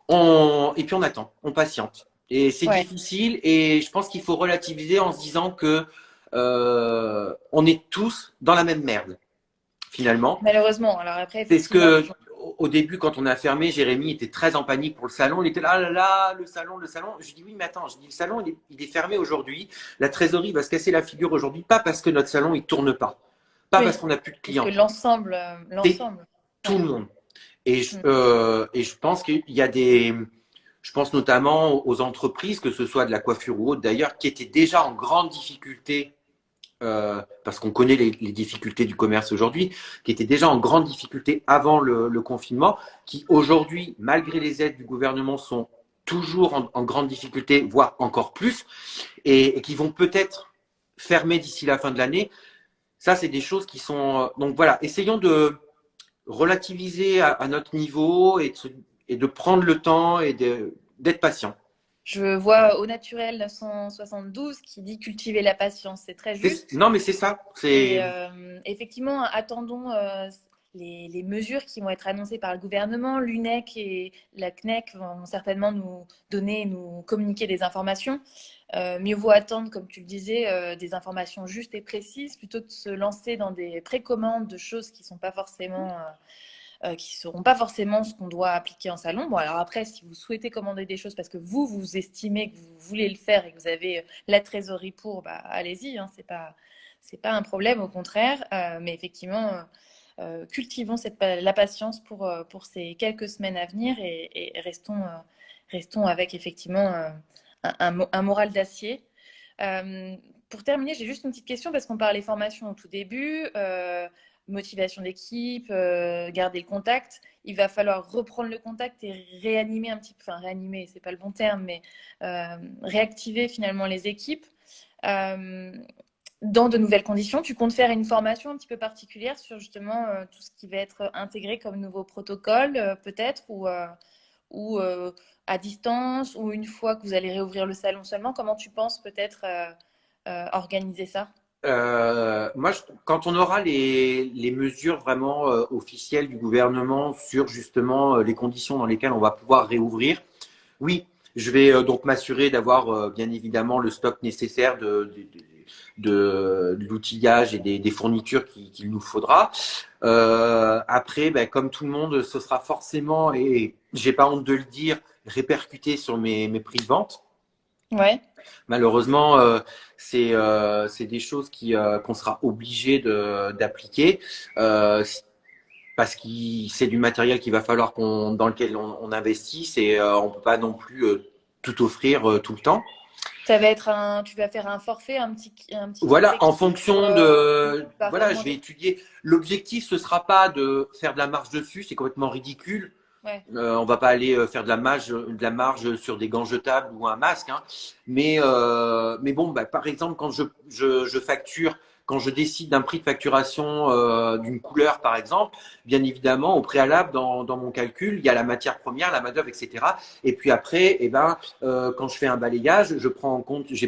Et puis on attend, on patiente. Et c'est Ouais. difficile. Et je pense qu'il faut relativiser en se disant que on est tous dans la même merde, finalement. Malheureusement. Alors après, C'est ce effectivement, que, au début, quand on a fermé, Jérémy était très en panique pour le salon. Il était là, ah là, là, le salon, le salon. Je dis oui, mais attends, je dis le salon, il est fermé aujourd'hui. La trésorerie va se casser la figure aujourd'hui, pas parce que notre salon, il tourne pas. Pas parce oui, qu'on n'a plus de parce que clients. C'est l'ensemble. tout Ouais. le monde. Mm. Et je pense qu'il y a je pense notamment aux entreprises, que ce soit de la coiffure ou autre d'ailleurs, qui étaient déjà en grande difficulté parce qu'on connaît les difficultés du commerce aujourd'hui, qui étaient déjà en grande difficulté avant le confinement, qui aujourd'hui, malgré les aides du gouvernement, sont toujours en grande difficulté, voire encore plus, et qui vont peut-être fermer d'ici la fin de l'année. Ça, c'est des choses qui sont. Donc voilà, essayons de relativiser à notre niveau et de prendre le temps et d'être patient. Je vois au naturel 972 qui dit cultiver la patience. C'est très juste. Non, mais c'est ça. Et C'est effectivement, attendons les mesures qui vont être annoncées par le gouvernement. L'UNEC et la CNEC vont certainement nous donner, nous communiquer des informations. Mieux vaut attendre, comme tu le disais, des informations justes et précises plutôt que de se lancer dans des précommandes de choses qui sont pas forcément qui ne seront pas forcément ce qu'on doit appliquer en salon. Bon, alors après, si vous souhaitez commander des choses parce que vous estimez que vous voulez le faire et que vous avez la trésorerie pour, bah, allez-y, hein, c'est pas un problème, au contraire. Mais effectivement, cultivons la patience pour ces quelques semaines à venir et restons avec effectivement un moral d'acier. Pour terminer, j'ai juste une petite question parce qu'on parlait formation au tout début, motivation d'équipe, garder le contact. Il va falloir reprendre le contact et réanimer un petit peu, enfin réanimer, c'est pas le bon terme, mais réactiver finalement les équipes dans de nouvelles conditions. Tu comptes faire une formation un petit peu particulière sur justement tout ce qui va être intégré comme nouveau protocole, peut-être, ou à distance, ou une fois que vous allez réouvrir le salon seulement. Comment tu penses peut-être organiser ça? moi, quand on aura les mesures vraiment officielles du gouvernement sur justement les conditions dans lesquelles on va pouvoir réouvrir, oui, je vais donc m'assurer d'avoir bien évidemment le stock nécessaire de l'outillage et des fournitures qu'il nous faudra. Après, ben, comme tout le monde, ce sera forcément, et j'ai pas honte de le dire, répercuté sur mes prix de vente. Ouais. Malheureusement, c'est des choses qu'on sera obligé d'appliquer. parce que c'est du matériel qu'il va falloir dans lequel on investisse et on peut pas non plus tout offrir tout le temps. Ça va être tu vas faire un forfait, un petit truc Voilà, en flexible fonction de, voilà, je vais augmenter. étudier. L'objectif, ce sera pas de faire de la marge dessus, c'est complètement ridicule. Ouais. On va pas aller faire de la marge sur des gants jetables ou un masque, hein. Mais bon, bah, par exemple, quand je facture, quand je décide d'un prix de facturation d'une couleur, par exemple, bien évidemment, au préalable, dans mon calcul, il y a la matière première, la main-d'œuvre, etc. Et puis après, eh ben, quand je fais un balayage, j'ai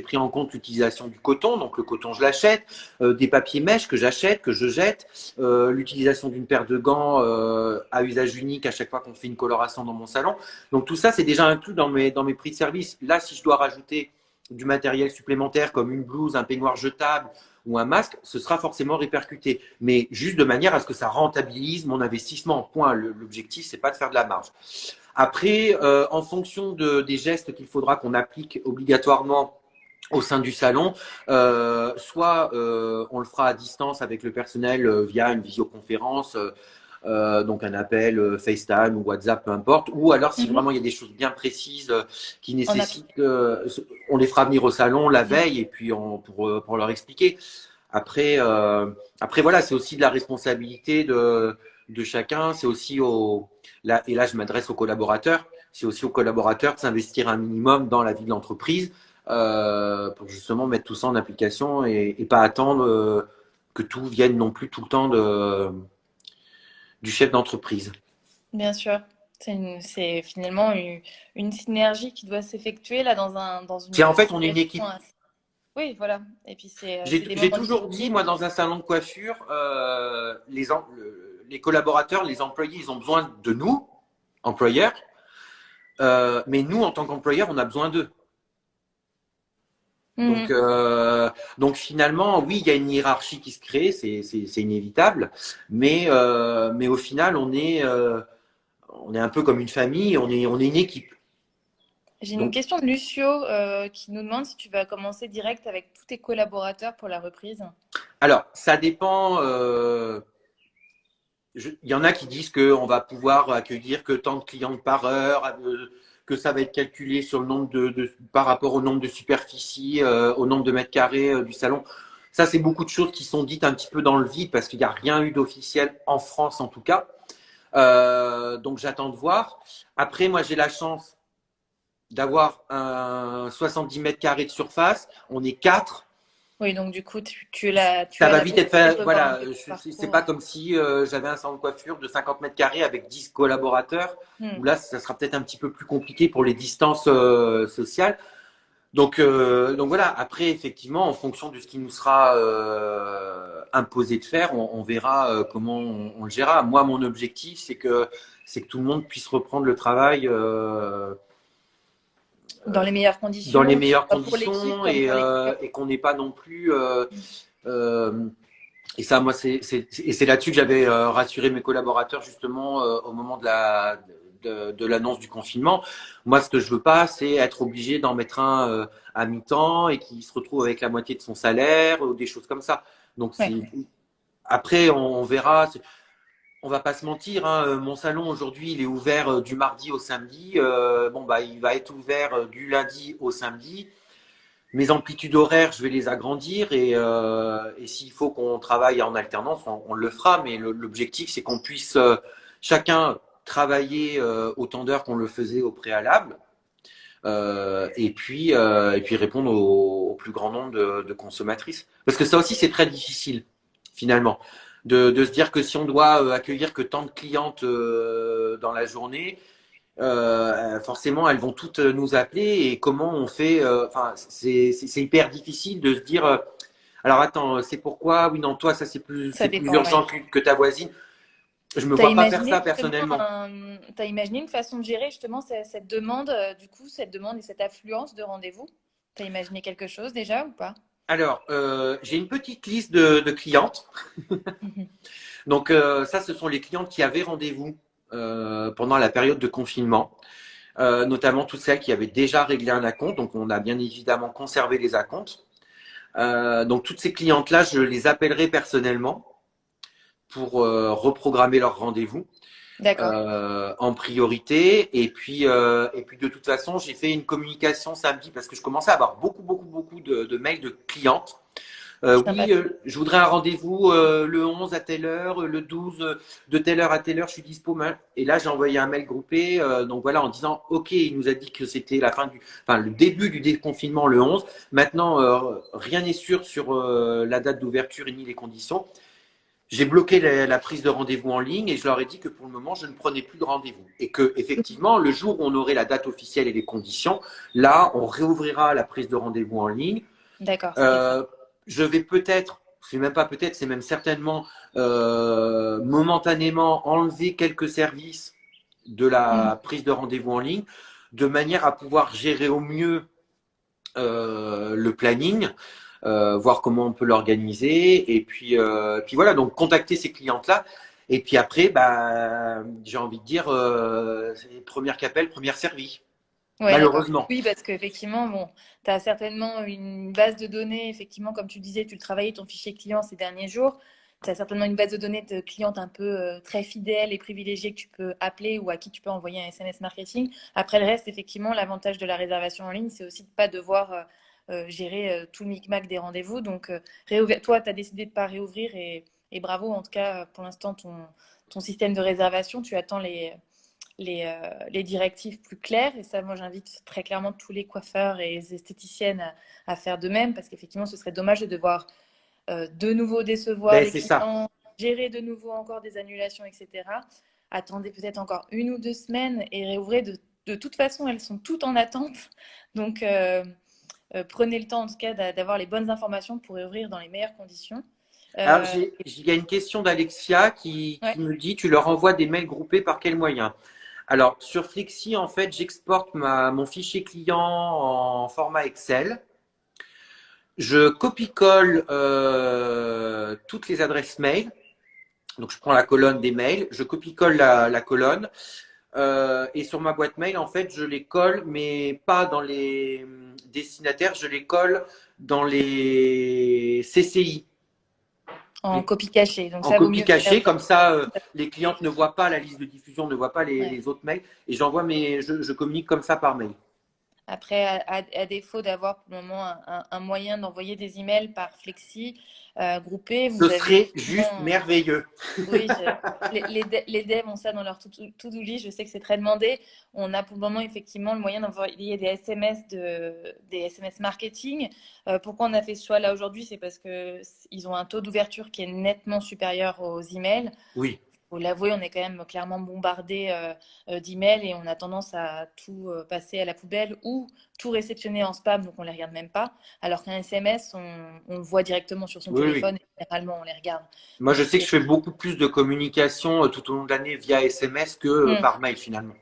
pris en compte l'utilisation du coton. Donc le coton, je l'achète, des papiers mèches que j'achète, que je jette, l'utilisation d'une paire de gants à usage unique à chaque fois qu'on fait une coloration dans mon salon. Donc tout ça, c'est déjà inclus dans mes prix de service. Là, si je dois rajouter du matériel supplémentaire comme une blouse, un peignoir jetable ou un masque, ce sera forcément répercuté. Mais juste de manière à ce que ça rentabilise mon investissement. Point. L'objectif, c'est pas de faire de la marge. Après, en fonction des gestes qu'il faudra qu'on applique obligatoirement au sein du salon, soit on le fera à distance avec le personnel via une visioconférence, donc un appel FaceTime ou WhatsApp, peu importe, ou alors si vraiment il y a des choses bien précises qui nécessitent, on les fera venir au salon la veille et puis pour leur expliquer. Après voilà, c'est aussi de la responsabilité de chacun, c'est aussi et là je m'adresse aux collaborateurs, c'est aussi aux collaborateurs de s'investir un minimum dans la vie de l'entreprise pour justement mettre tout ça en application et pas attendre que tout vienne non plus tout le temps du chef d'entreprise. Bien sûr. C'est finalement une synergie qui doit s'effectuer là dans C'est une en fait, on est une situation équipe. Oui, voilà. Et puis c'est des J'ai moments toujours dit, difficiles. moi, dans un salon de coiffure, les collaborateurs, les employés, ils ont besoin de nous, employeurs, mais nous, en tant qu'employeurs, on a besoin d'eux. Donc, Mhm. donc finalement, oui, il y a une hiérarchie qui se crée, c'est inévitable, mais au final, on est un peu comme une famille, on est une équipe. J'ai une Donc, question de Lucio qui nous demande si tu vas commencer direct avec tous tes collaborateurs pour la reprise. alors, ça dépend. Il y en a qui disent qu'on va pouvoir accueillir que tant de clients par heure, que ça va être calculé sur le nombre par rapport au nombre de superficies, au nombre de mètres carrés du salon. Ça, c'est beaucoup de choses qui sont dites un petit peu dans le vide parce qu'il n'y a rien eu d'officiel en France en tout cas. Donc j'attends de voir. Après, moi, j'ai la chance d'avoir un 70 mètres carrés de surface. On est quatre. Oui, donc du coup, tu Ça as va la vite être possibilité fait. de voir un Voilà, peu le c'est parcours. pas comme si j'avais un salon de coiffure de 50 mètres carrés avec 10 collaborateurs, où Hmm. là, ça sera peut-être un petit peu plus compliqué pour les distances sociales. Donc voilà, après, effectivement, en fonction de ce qui nous sera imposé de faire, on verra comment on le gérera. Moi, mon objectif, c'est que tout le monde puisse reprendre le travail Dans les meilleures dans les conditions, que ce meilleures soit pour l'équipe conditions comme pour les et qu'on n'ait pas non plus euh, et ça, moi, c'est là-dessus que j'avais rassuré mes collaborateurs justement au moment de l'annonce du confinement. Moi, ce que je veux pas, c'est être obligé d'en mettre un à mi-temps et qui se retrouve avec la moitié de son salaire ou des choses comme ça. Donc, Ouais. après, on verra. On va pas se mentir, hein, mon salon aujourd'hui, il est ouvert du mardi au samedi. Bon, bah, il va être ouvert du lundi au samedi. Mes amplitudes horaires, je vais les agrandir et s'il faut qu'on travaille en alternance, on le fera. Mais l'objectif, c'est qu'on puisse chacun travailler autant d'heures qu'on le faisait au préalable et puis répondre au plus grand nombre de consommatrices. Parce que ça aussi, c'est très difficile finalement de se dire que si on doit accueillir que tant de clientes dans la journée, forcément, elles vont toutes nous appeler et comment on fait. Enfin, c'est hyper difficile de se dire. Alors attends, c'est pourquoi? Oui, non, toi, ça Ça c'est plus dépend, ouais. urgent que ta voisine. Je me Tu as vois pas faire imaginé ça justement personnellement. t'as imaginé une façon de gérer justement cette demande, du coup, cette demande et cette affluence de rendez-vous? Tu as imaginé quelque chose déjà ou pas? Alors, j'ai une petite liste de clientes. Mhm. Donc ça, ce sont les clientes qui avaient rendez-vous pendant la période de confinement, notamment toutes celles qui avaient déjà réglé un acompte. Donc on a bien évidemment conservé les acomptes. Donc toutes ces clientes-là, je les appellerai personnellement pour reprogrammer leur rendez-vous D'accord. en priorité. Et puis de toute façon, j'ai fait une communication samedi parce que je commençais à avoir beaucoup de mails de clientes. Sympa. Oui, je voudrais un rendez-vous le 11 à telle heure, le 12 de telle heure à telle heure, je suis dispo. Et là, j'ai envoyé un mail groupé, donc voilà, en disant, OK, il nous a dit que c'était le début du déconfinement le 11. Maintenant, rien n'est sûr sur la date d'ouverture ni les conditions. J'ai bloqué la prise de rendez-vous en ligne et je leur ai dit que pour le moment, je ne prenais plus de rendez-vous. Et que, effectivement, le jour où on aurait la date officielle et les conditions, là, on réouvrira la prise de rendez-vous en ligne. D'accord, ça fait sens. Euh, je vais peut-être, c'est même pas peut-être, c'est même certainement momentanément enlever quelques services de Mm. la prise de rendez-vous en ligne, de manière à pouvoir gérer au mieux le planning, voir comment on peut l'organiser, et puis voilà, donc contacter ces clientes-là. Et puis après, bah, j'ai envie de dire, première qu'appel, première servie, Ouais, d'accord. malheureusement. Oui, parce qu'effectivement, bon, tu as certainement une base de données, effectivement, comme tu disais, tu le travaillais, ton fichier client ces derniers jours. Tu as certainement une base de données de clientes un peu très fidèles et privilégiées que tu peux appeler ou à qui tu peux envoyer un SMS marketing. Après le reste, effectivement, l'avantage de la réservation en ligne, c'est aussi de ne pas devoir gérer tout le micmac des rendez-vous. Donc, toi, tu as décidé de ne pas réouvrir et bravo, en tout cas, pour l'instant, ton système de réservation, tu attends les directives plus claires. Et ça, moi, j'invite très clairement tous les coiffeurs et les esthéticiennes à faire de même, parce qu'effectivement, ce serait dommage de devoir de nouveau décevoir Ben, les c'est ça. clients, gérer de nouveau encore des annulations, etc. Attendez peut-être encore 1 ou 2 semaines et réouvrez. De toute façon, elles sont toutes en attente. Donc, prenez le temps, en tout cas, d'avoir les bonnes informations pour réouvrir dans les meilleures conditions. Alors, Euh, il y a une question d'Alexia qui ouais, me dit, tu leur envoies des mails groupés par quel moyen? Alors, sur Flexi, en fait, j'exporte mon fichier client en format Excel. Je copie-colle toutes les adresses mail. Donc, je prends la colonne des mails, je copie-colle la colonne. Et sur ma boîte mail, en fait, je les colle, mais pas dans les destinataires, je les colle dans les CCI. en copie cachée. Donc, En ça vaut copie mieux faire. cachée, comme ça, les clientes ne voient pas la liste de diffusion, ne voient pas Ouais. les autres mails, et je communique comme ça par mail. Après, à défaut d'avoir pour le moment un moyen d'envoyer des emails par Flexi groupés, Ce vous avez serait juste effectivement, merveilleux. oui, les devs ont ça dans leur to-do list. Je sais que c'est très demandé. On a pour le moment effectivement le moyen d'envoyer des SMS marketing. Pourquoi on a fait ce choix-là aujourd'hui? C'est parce que ils ont un taux d'ouverture qui est nettement supérieur aux emails. Oui, Faut l'avouer, on est quand même clairement bombardé d'emails et on a tendance à tout passer à la poubelle ou tout réceptionner en spam, donc on les regarde même pas. Alors qu'un SMS, on le voit directement sur son oui. téléphone et généralement on les regarde. Moi, je Donc sais que c'est je fais beaucoup plus de communication tout au long de l'année via SMS que Hmm. par mail finalement.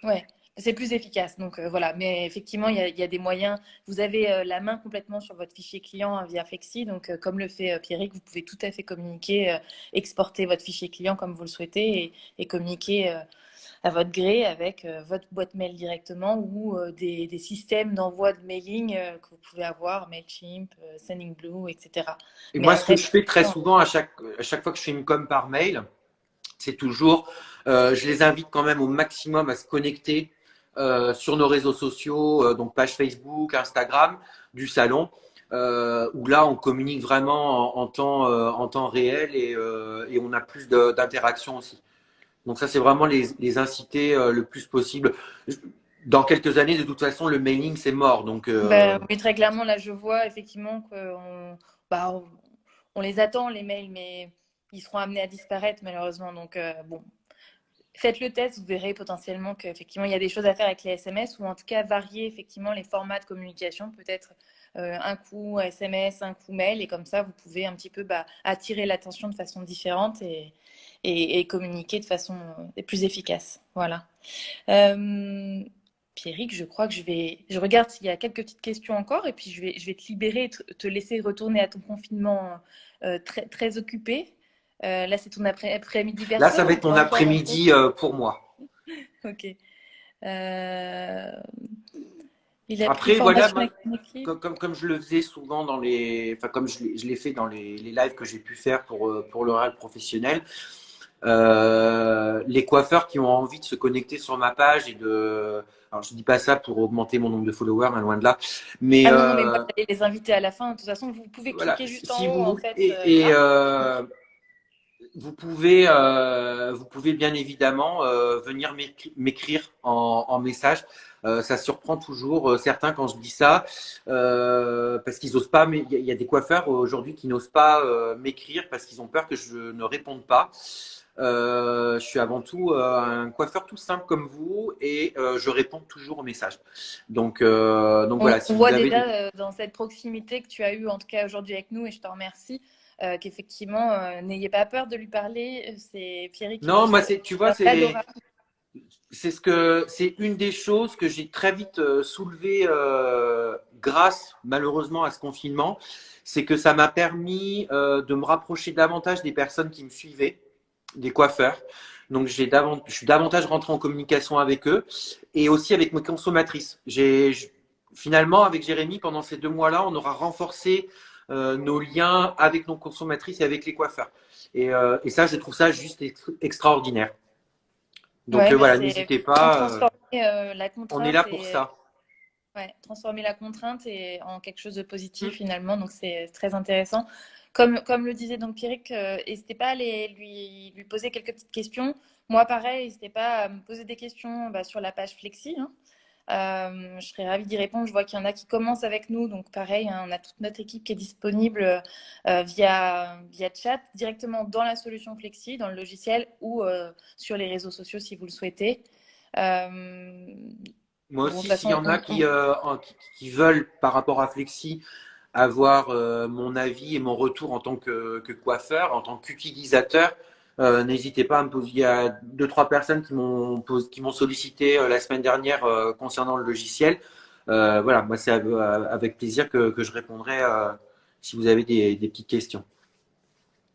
Ouais, c'est plus efficace. Donc voilà, mais effectivement, il y a des moyens. Vous avez la main complètement sur votre fichier client via Flexi. Donc comme le fait Pierrick, vous pouvez tout à fait communiquer, exporter votre fichier client comme vous le souhaitez et communiquer à votre gré avec votre boîte mail directement ou des systèmes d'envoi de mailing que vous pouvez avoir, Mailchimp, Sendingblue, etc. Et Mais moi, ce que après, je fais très souvent à chaque fois que je fais une com par mail, c'est toujours, je les invite quand même au maximum à se connecter sur nos réseaux sociaux, donc page Facebook, Instagram du salon, où là on communique vraiment en temps réel et on a plus d'interaction aussi. Donc ça, c'est vraiment les inciter le plus possible. Dans quelques années, de toute façon, le mailing, c'est mort. Donc, ben, oui, très clairement, là, je vois effectivement bah, on les attend, les mails, mais ils seront amenés à disparaître malheureusement. Donc, bon, faites le test, vous verrez potentiellement qu'effectivement, il y a des choses à faire avec les SMS ou en tout cas varier effectivement les formats de communication, peut-être un coup SMS, un coup mail, et comme ça, vous pouvez un petit peu attirer l'attention de façon différente et communiquer de façon plus efficace. Voilà. Euh, Pierrick, je crois que je regarde s'il y a quelques petites questions encore et puis je vais te libérer et te laisser retourner à ton confinement très, très occupé. Là, c'est ton après-midi là, ça perso va ou être mon pas encore trop? après-midi pour moi. Ok. Euh, Il a pris Après, voilà, formation avec une équipe. comme je le faisais souvent enfin, comme je l'ai fait dans les lives que j'ai pu faire pour le réel professionnel, les coiffeurs qui ont envie de se connecter sur ma page alors je dis pas ça pour augmenter mon nombre de followers, hein, loin de là, mais Ah non, non, mais moi, j'allais les inviter à la fin. De toute façon, vous pouvez voilà, cliquer juste en si haut, vous en voulez, fait. vous pouvez bien évidemment venir m'écrire en message. Ça surprend toujours certains quand je dis ça, parce qu'ils osent pas. Mais il y a des coiffeurs aujourd'hui qui n'osent pas m'écrire parce qu'ils ont peur que je ne réponde pas. Je suis avant tout un coiffeur tout simple comme vous et je réponds toujours aux messages. Donc On voilà, si vous voit avez des... déjà dans cette proximité que tu as eue, en tout cas aujourd'hui avec nous, et je te remercie, qu'effectivement, n'ayez pas peur de lui parler. C'est Pierrick qui Non, est moi, juste tu vois, adorable. c'est une des choses que j'ai très vite soulevé grâce malheureusement à ce confinement, c'est que ça m'a permis de me rapprocher davantage des personnes qui me suivaient, des coiffeurs. Donc je suis davantage rentré en communication avec eux et aussi avec mes consommatrices. Finalement, avec Jérémy, pendant ces 2 mois-là, on aura renforcé nos liens avec nos consommatrices et avec les coiffeurs. Et ça, je trouve ça juste extraordinaire. Donc Ouais, bah voilà, c'est n'hésitez vraiment pas, transformer la on est contrainte là pour et ça. ouais, transformer la contrainte et en quelque chose de Mm. positif finalement. Donc c'est très intéressant. Comme le disait donc Pierrick, n'hésitez pas à lui poser quelques petites questions. Moi, pareil, n'hésitez pas à me poser des questions sur la page Flexi, hein. Je serais ravie d'y répondre. Je vois qu'il y en a qui commencent avec nous, donc pareil, hein, on a toute notre équipe qui est disponible via chat, directement dans la solution Flexi, dans le logiciel ou sur les réseaux sociaux si vous le souhaitez. Euh, Moi bon, de toute aussi, s'il y façon, en a qui veulent, par rapport à Flexi, avoir mon avis et mon retour en tant que coiffeur, en tant qu'utilisateur, n'hésitez pas à me poser. Il y a 2, 3 personnes qui m'ont sollicité la semaine dernière concernant le logiciel. Voilà, moi c'est avec plaisir que je répondrai si vous avez des petites questions.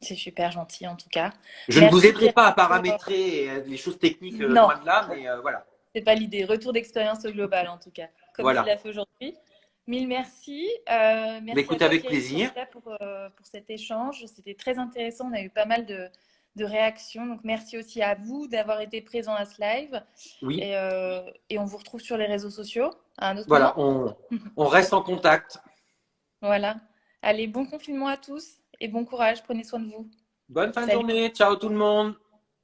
c'est super gentil en tout cas. Je ne vous Merci aiderai Pierre pas à pour... paramétrer les choses techniques Non, loin de là, mais voilà. c'est pas l'idée. Retour d'expérience au global en tout cas, comme tu Voilà. l'as fait aujourd'hui. Mille merci. Mais Merci à écoute, toi avec Pierrick en plaisir. tout cas pour cet échange. C'était très intéressant. On a eu pas mal de réactions. Donc merci aussi à vous d'avoir été présent à ce live. Oui. Et on vous retrouve sur les réseaux sociaux à un autre Voilà, moment. on reste en contact. Voilà. Allez, bon confinement à tous et bon courage. Prenez soin de vous. Bonne fin de Salut. journée. Ciao tout le monde.